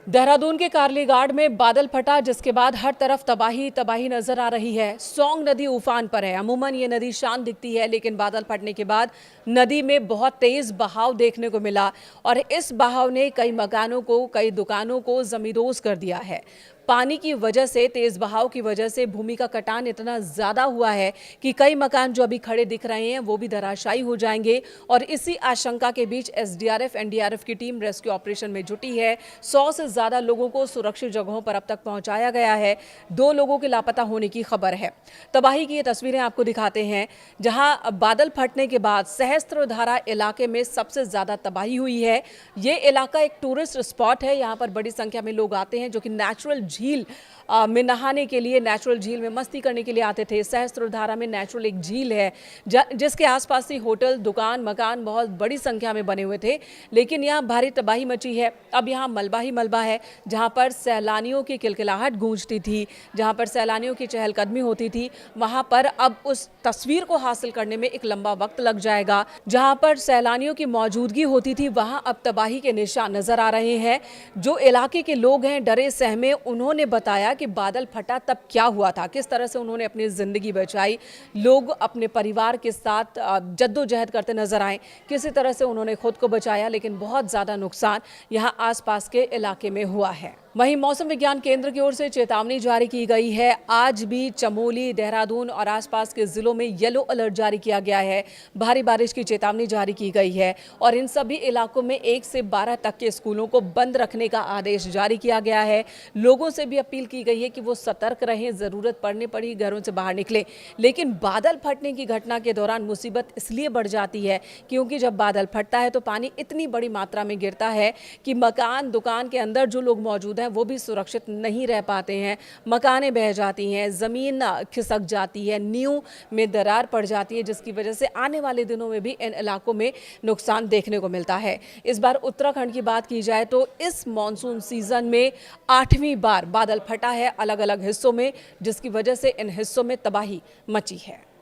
देहरादून के कार्लीघाट में बादल फटा, जिसके बाद हर तरफ तबाही तबाही नजर आ रही है। सोंग नदी उफान पर है। अमूमन ये नदी शांत दिखती है, लेकिन बादल फटने के बाद नदी में बहुत तेज बहाव देखने को मिला और इस बहाव ने कई मकानों को, कई दुकानों को जमींदोज कर दिया है। पानी की वजह से, तेज बहाव की वजह से भूमि का कटान इतना ज्यादा हुआ है कि कई मकान जो अभी खड़े दिख रहे हैं वो भी धराशायी हो जाएंगे। और इसी आशंका के बीच एसडीआरएफ, एनडीआरएफ की टीम रेस्क्यू ऑपरेशन में जुटी है। 100 से ज्यादा लोगों को सुरक्षित जगहों पर अब तक पहुंचाया गया है। 2 लोगों के लापता होने की खबर है। तबाही की ये तस्वीरें आपको दिखाते हैं, जहां बादल फटने के बाद सहस्त्रधारा इलाके में सबसे ज्यादा तबाही हुई है। ये इलाका एक टूरिस्ट स्पॉट है। यहाँ पर बड़ी संख्या में लोग आते हैं जो कि नेचुरल झील में नहाने के लिए, नेचुरल झील में मस्ती करने के लिए आते थे। सहस्त्रधारा में नेचुरल एक झील है जिसके आसपास ही होटल, दुकान, मकान बहुत बड़ी संख्या में बने हुए थे। लेकिन यहाँ भारी तबाही मची है। अब यहाँ मलबा ही मलबा है। जहाँ पर सैलानियों की किलकिलाहट गूंजती थी, जहाँ पर सैलानियों की चहलकदमी होती थी, वहाँ पर अब उस तस्वीर को हासिल करने में एक लंबा वक्त लग जाएगा। जहाँ पर सैलानियों की मौजूदगी होती थी, वहाँ अब तबाही के निशान नजर आ रहे हैं। जो इलाके के लोग हैं डरे सहमे, उन्होंने बताया कि बादल फटा तब क्या हुआ था, किस तरह से उन्होंने अपनी जिंदगी बचाई। लोग अपने परिवार के साथ जद्दोजहद करते नजर आए, किसी तरह से उन्होंने खुद को बचाया, लेकिन बहुत ज्यादा नुकसान यहाँ आसपास के इलाके में हुआ है। वहीं मौसम विज्ञान केंद्र की ओर से चेतावनी जारी की गई है। आज भी चमोली, देहरादून और आसपास के जिलों में येलो अलर्ट जारी किया गया है। भारी बारिश की चेतावनी जारी की गई है और इन सभी इलाकों में 1 से 12 तक के स्कूलों को बंद रखने का आदेश जारी किया गया है। लोगों से भी अपील की गई है कि वो सतर्क रहें, जरूरत पड़ने पर ही घरों से बाहर निकले। लेकिन बादल फटने की घटना के दौरान मुसीबत इसलिए बढ़ जाती है क्योंकि जब बादल फटता है तो पानी इतनी बड़ी मात्रा में गिरता है कि मकान, दुकान के अंदर जो लोग मौजूद हैं वो भी सुरक्षित नहीं रह पाते हैं। मकानें बह जाती हैं, जमीन खिसक जाती है, नींव में दरार पड़ जाती है, जिसकी वजह से आने वाले दिनों में भी इन इलाकों में नुकसान देखने को मिलता है। इस बार उत्तराखंड की बात की जाए तो इस मॉनसून सीजन में 8वीं बार बादल फटा है अलग अलग हिस्सों में, जिसकी वजह से इन हिस्सों में तबाही मची है।